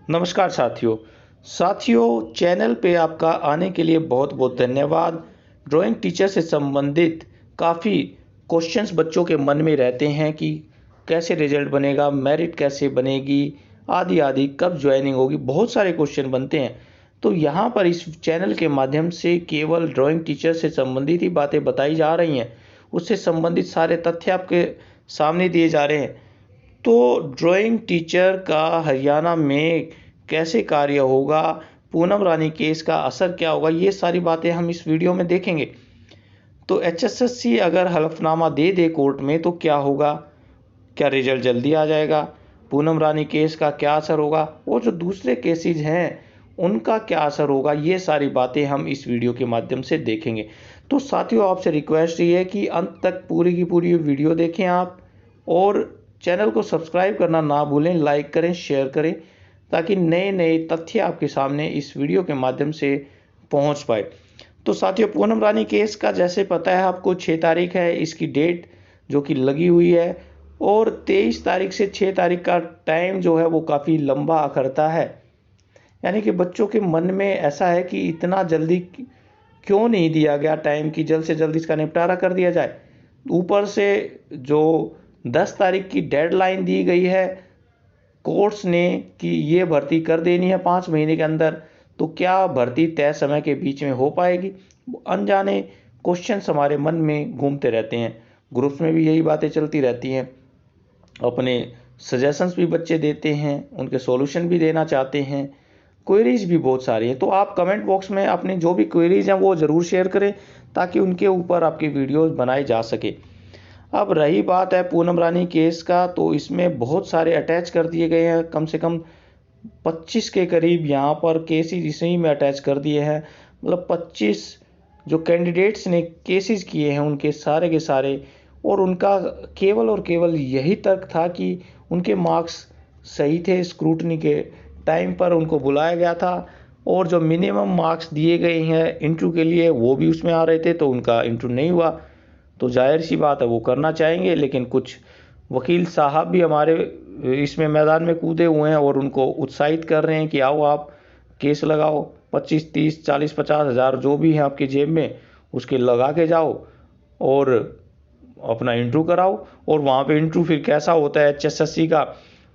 नमस्कार साथियों चैनल पे आपका आने के लिए बहुत बहुत धन्यवाद। ड्राइंग टीचर से संबंधित काफ़ी क्वेश्चंस बच्चों के मन में रहते हैं कि कैसे रिजल्ट बनेगा, मेरिट कैसे बनेगी, आदि आदि, कब ज्वाइनिंग होगी, बहुत सारे क्वेश्चन बनते हैं। तो यहाँ पर इस चैनल के माध्यम से केवल ड्राइंग टीचर से संबंधित ही बातें बताई जा रही हैं, उससे संबंधित सारे तथ्य आपके सामने दिए जा रहे हैं। तो ड्राइंग टीचर का हरियाणा में कैसे कार्य होगा, पूनम रानी केस का असर क्या होगा, ये सारी बातें हम इस वीडियो में देखेंगे। तो एचएसएससी अगर हलफनामा दे दे कोर्ट में तो क्या होगा, क्या रिजल्ट जल्दी आ जाएगा, पूनम रानी केस का क्या असर होगा, और जो दूसरे केसेज हैं उनका क्या असर होगा, ये सारी बातें हम इस वीडियो के माध्यम से देखेंगे। तो साथियों आपसे रिक्वेस्ट ये है कि अंत तक पूरी की पूरी वीडियो देखें आप, और चैनल को सब्सक्राइब करना ना भूलें, लाइक करें, शेयर करें, ताकि नए नए तथ्य आपके सामने इस वीडियो के माध्यम से पहुंच पाए। तो साथियों पूनम रानी केस का जैसे पता है आपको 6 तारीख है इसकी डेट जो कि लगी हुई है, और 23 तारीख से 6 तारीख का टाइम जो है वो काफ़ी लंबा अखरता है। यानी कि बच्चों के मन में ऐसा है कि इतना जल्दी क्यों नहीं दिया गया टाइम, कि जल्द से जल्द इसका निपटारा कर दिया जाए। ऊपर से जो 10 तारीख की डेडलाइन दी गई है कोर्ट्स ने कि ये भर्ती कर देनी है 5 महीने के अंदर, तो क्या भर्ती तय समय के बीच में हो पाएगी? अनजाने क्वेश्चंस हमारे मन में घूमते रहते हैं, ग्रुप्स में भी यही बातें चलती रहती हैं, अपने सजेशंस भी बच्चे देते हैं, उनके सॉल्यूशन भी देना चाहते हैं, क्वेरीज भी बहुत सारी हैं। तो आप कमेंट बॉक्स में अपनी जो भी क्वेरीज हैं वो ज़रूर शेयर करें ताकि उनके ऊपर आपकी वीडियोस बनाए जा सके। अब रही बात है पूनम रानी केस का, तो इसमें बहुत सारे अटैच कर दिए गए हैं, कम से कम 25 के करीब यहाँ पर केसेस इसी में अटैच कर दिए हैं। मतलब 25 जो कैंडिडेट्स ने केसेस किए हैं उनके सारे के सारे, और उनका केवल और केवल यही तर्क था कि उनके मार्क्स सही थे, स्क्रूटनी के टाइम पर उनको बुलाया गया था, और जो मिनिमम मार्क्स दिए गए हैं इंटरव्यू के लिए वो भी उसमें आ रहे थे, तो उनका इंटरव्यू नहीं हुआ। तो जाहिर सी बात है वो करना चाहेंगे, लेकिन कुछ वकील साहब भी हमारे इसमें मैदान में कूदे हुए हैं और उनको उत्साहित कर रहे हैं कि आओ आप केस लगाओ, 25, 30, 40, 50 हज़ार जो भी है आपकी जेब में उसके लगा के जाओ और अपना इंटरव्यू कराओ। और वहाँ पे इंटरव्यू फिर कैसा होता है एचएसएससी का,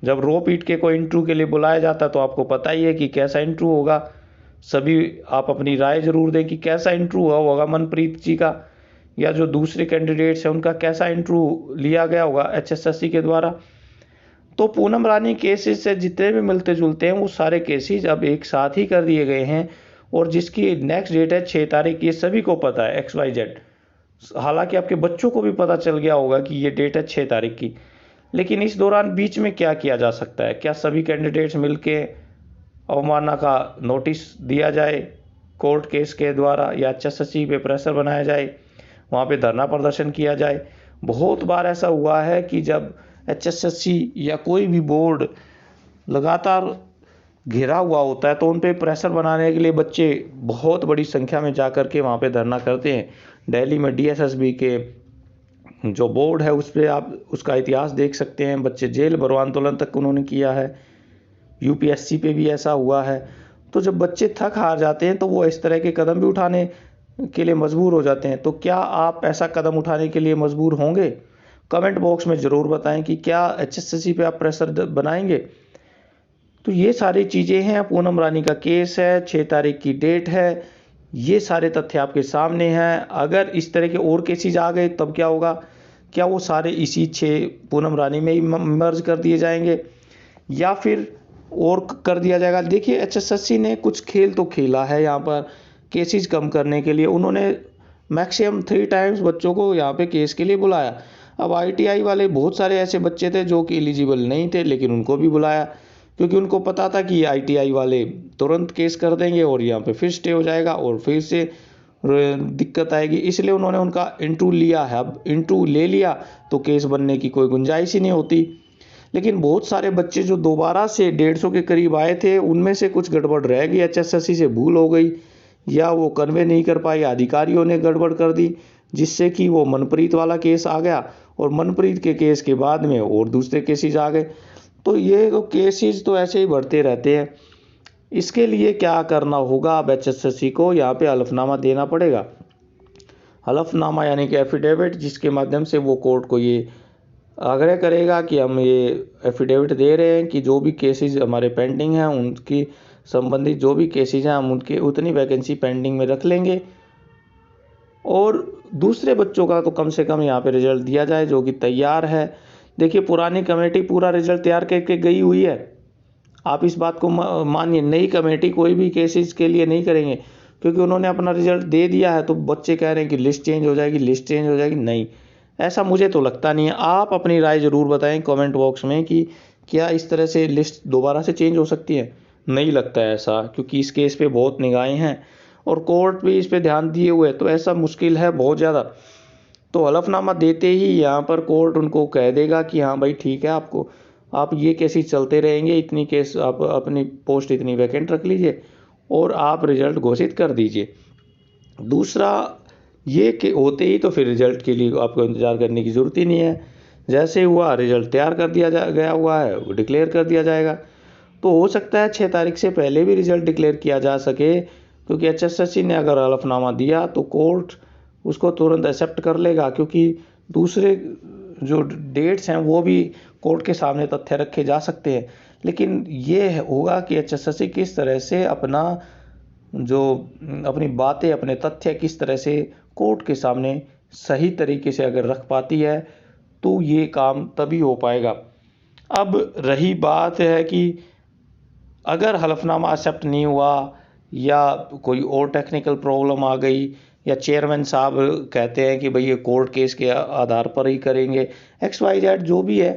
जब रो पीट के कोई इंटरव्यू के लिए बुलाया जाता है तो आपको पता ही है कि कैसा इंटरव्यू होगा। सभी आप अपनी राय ज़रूर दें कि कैसा इंटरव्यू हुआ होगा मनप्रीत जी का, या जो दूसरे कैंडिडेट्स हैं उनका कैसा इंटरव्यू लिया गया होगा एचएसएससी के द्वारा। तो पूनम रानी केसेस से जितने भी मिलते जुलते हैं वो सारे केसेस अब एक साथ ही कर दिए गए हैं, और जिसकी नेक्स्ट डेट है 6 तारीख, ये सभी को पता है XYZ। हालांकि आपके बच्चों को भी पता चल गया होगा कि ये डेट है 6 तारीख की, लेकिन इस दौरान बीच में क्या किया जा सकता है? क्या सभी कैंडिडेट्स मिलके अवमानना का नोटिस दिया जाए कोर्ट केस के द्वारा, या एचएसएससी पे प्रेशर बनाया जाए, वहाँ पे धरना प्रदर्शन किया जाए? बहुत बार ऐसा हुआ है कि जब एचएसएससी या कोई भी बोर्ड लगातार घिरा हुआ होता है तो उन पे प्रेशर बनाने के लिए बच्चे बहुत बड़ी संख्या में जाकर के वहाँ पे धरना करते हैं। दिल्ली में डीएसएसबी के जो बोर्ड है उस पर आप उसका इतिहास देख सकते हैं, बच्चे जेल भरो आंदोलन तक उन्होंने किया है। यूपीएससी पे भी ऐसा हुआ है। तो जब बच्चे थक हार जाते हैं तो वो इस तरह के कदम भी उठाने के लिए मजबूर हो जाते हैं। तो क्या आप ऐसा कदम उठाने के लिए मजबूर होंगे? कमेंट बॉक्स में ज़रूर बताएं कि क्या एचएसएससी पे आप प्रेशर बनाएंगे। तो ये सारी चीज़ें हैं, पूनम रानी का केस है, 6 तारीख की डेट है, ये सारे तथ्य आपके सामने हैं। अगर इस तरह के और केसेज आ गए तब क्या होगा? क्या वो सारे इसी 6 पूनम रानी में ही मर्ज कर दिए जाएंगे, या फिर और कर दिया जाएगा? देखिए एचएसएससी ने कुछ खेल तो खेला है यहाँ पर केसेस कम करने के लिए। उन्होंने मैक्सिमम 3 टाइम्स बच्चों को यहाँ पे केस के लिए बुलाया। अब आईटीआई वाले बहुत सारे ऐसे बच्चे थे जो कि एलिजिबल नहीं थे, लेकिन उनको भी बुलाया, क्योंकि उनको पता था कि आईटीआई वाले तुरंत केस कर देंगे और यहाँ पे फिर स्टे हो जाएगा और फिर से दिक्कत आएगी, इसलिए उन्होंने उनका इंटरव्यू लिया है। अब इंटरव्यू ले लिया तो केस बनने की कोई गुंजाइश ही नहीं होती। लेकिन बहुत सारे बच्चे जो दोबारा से 150 के करीब आए थे उनमें से कुछ गड़बड़ रह गई, एचएसएससी से भूल हो गई, या वो कन्वे नहीं कर पाए, अधिकारियों ने गड़बड़ कर दी, जिससे कि वो मनप्रीत वाला केस आ गया, और मनप्रीत के केस के बाद में और दूसरे केसेस आ गए। तो ये केसेस तो ऐसे ही बढ़ते रहते हैं। इसके लिए क्या करना होगा, अब HSSC को यहाँ पे हलफनामा देना पड़ेगा। हलफनामा यानी कि एफिडेविट, जिसके माध्यम से वो कोर्ट को ये आग्रह करेगा कि हम ये एफिडेविट दे रहे हैं कि जो भी केसेस हमारे पेंडिंग हैं उनकी संबंधित जो भी केसेस हैं हम उनके उतनी वैकेंसी पेंडिंग में रख लेंगे, और दूसरे बच्चों का तो कम से कम यहाँ पे रिजल्ट दिया जाए जो कि तैयार है। देखिए, पुरानी कमेटी पूरा रिजल्ट तैयार करके गई हुई है, आप इस बात को मानिए। नई कमेटी कोई भी केसेस के लिए नहीं करेंगे, क्योंकि उन्होंने अपना रिजल्ट दे दिया है। तो बच्चे कह रहे हैं कि लिस्ट चेंज हो जाएगी, लिस्ट चेंज हो जाएगी। नहीं, ऐसा मुझे तो लगता नहीं है। आप अपनी राय ज़रूर बताएं कमेंट बॉक्स में कि क्या इस तरह से लिस्ट दोबारा से चेंज हो सकती है। नहीं लगता है ऐसा, क्योंकि इस केस पे बहुत निगाहें हैं और कोर्ट भी इस पे ध्यान दिए हुए है, तो ऐसा मुश्किल है बहुत ज़्यादा। तो हलफनामा देते ही यहाँ पर कोर्ट उनको कह देगा कि हाँ भाई ठीक है, आपको आप ये केसेस चलते रहेंगे, इतनी केस आप अपनी पोस्ट इतनी वैकेंट रख लीजिए और आप रिजल्ट घोषित कर दीजिए। दूसरा ये कि होते ही तो फिर रिजल्ट के लिए आपको इंतज़ार करने की ज़रूरत ही नहीं है। जैसे हुआ रिजल्ट तैयार कर दिया गया हुआ है, वो डिक्लेयर कर दिया जाएगा। तो हो सकता है 6 तारीख से पहले भी रिजल्ट डिक्लेयर किया जा सके, क्योंकि HSSC ने अगर हलफनामा दिया तो कोर्ट उसको तुरंत एक्सेप्ट कर लेगा, क्योंकि दूसरे जो डेट्स हैं वो भी कोर्ट के सामने तथ्य रखे जा सकते हैं। लेकिन ये होगा कि HSSC किस तरह से अपनी बातें, अपने तथ्य किस तरह से कोर्ट के सामने सही तरीके से अगर रख पाती है, तो ये काम तभी हो पाएगा। अब रही बात है कि अगर हलफनामा एक्सेप्ट नहीं हुआ या कोई और टेक्निकल प्रॉब्लम आ गई, या चेयरमैन साहब कहते हैं कि भाई ये कोर्ट केस के आधार पर ही करेंगे, XYZ जो भी है,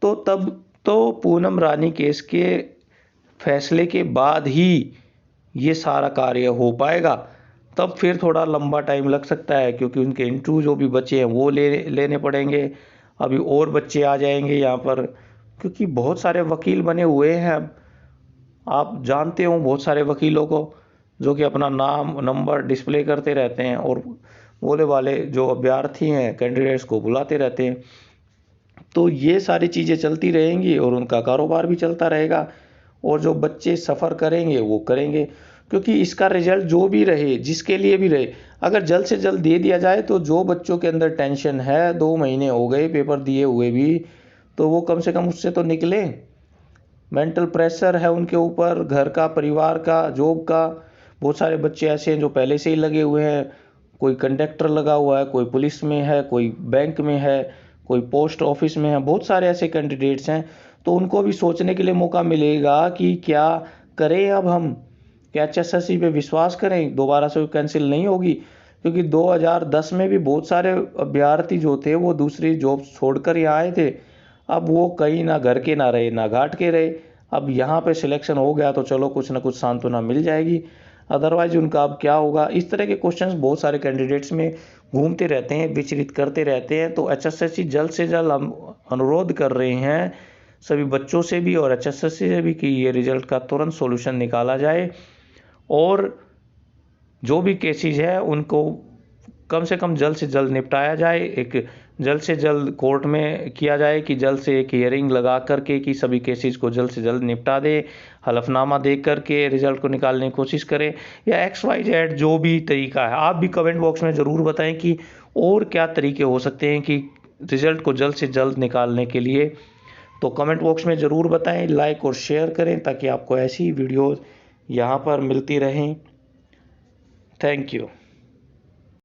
तो तब तो पूनम रानी केस के फैसले के बाद ही ये सारा कार्य हो पाएगा। तब फिर थोड़ा लंबा टाइम लग सकता है, क्योंकि उनके इंटरव्यू जो भी बचे हैं वो लेने पड़ेंगे। अभी और बच्चे आ जाएंगे यहाँ पर, क्योंकि बहुत सारे वकील बने हुए हैं। आप जानते हो बहुत सारे वकीलों को जो कि अपना नाम नंबर डिस्प्ले करते रहते हैं और बोले वाले जो अभ्यर्थी हैं कैंडिडेट्स को बुलाते रहते हैं। तो ये सारी चीज़ें चलती रहेंगी और उनका कारोबार भी चलता रहेगा, और जो बच्चे सफ़र करेंगे वो करेंगे। क्योंकि इसका रिजल्ट जो भी रहे, जिसके लिए भी रहे, अगर जल्द से जल्द दे दिया जाए तो जो बच्चों के अंदर टेंशन है, 2 महीने हो गए पेपर दिए हुए भी, तो वो कम से कम उससे तो निकले। मेंटल प्रेशर है उनके ऊपर, घर का, परिवार का, जॉब का। बहुत सारे बच्चे ऐसे हैं जो पहले से ही लगे हुए हैं, कोई कंडक्टर लगा हुआ है, कोई पुलिस में है, कोई बैंक में है, कोई पोस्ट ऑफिस में है। बहुत सारे ऐसे कैंडिडेट्स हैं, तो उनको भी सोचने के लिए मौका मिलेगा कि क्या करें अब हम, क्या HSSC पे विश्वास करें, दोबारा से कैंसिल नहीं होगी। क्योंकि 2010 में भी बहुत सारे अभ्यर्थी जो थे वो दूसरी जॉब छोड़कर यहाँ आए थे। अब वो कहीं ना घर के ना रहे ना घाट के रहे। अब यहाँ पे सिलेक्शन हो गया तो चलो कुछ ना कुछ सांत्वना मिल जाएगी, अदरवाइज उनका अब क्या होगा। इस तरह के क्वेश्चंस बहुत सारे कैंडिडेट्स में घूमते रहते हैं, विचलित करते रहते हैं। तो HSSC जल्द से जल्द हम अनुरोध कर रहे हैं सभी बच्चों से भी और HSSC से भी कि ये रिजल्ट का तुरंत सॉल्यूशन निकाला जाए, और जो भी केसेस है उनको कम से कम जल्द से जल्द निपटाया जाए। एक जल्द से जल्द कोर्ट में किया जाए कि जल्द से एक हियरिंग लगा करके कि सभी केसेस को जल्द से जल्द निपटा दे, हलफनामा दे करके रिजल्ट को निकालने की कोशिश करें, या XYZ जो भी तरीका है। आप भी कमेंट बॉक्स में ज़रूर बताएं कि और क्या तरीके हो सकते हैं कि रिजल्ट को जल्द से जल्द निकालने के लिए। तो कमेंट बॉक्स में ज़रूर बताएं, लाइक और शेयर करें ताकि आपको ऐसी वीडियोज़ यहाँ पर मिलती रहें। Thank you.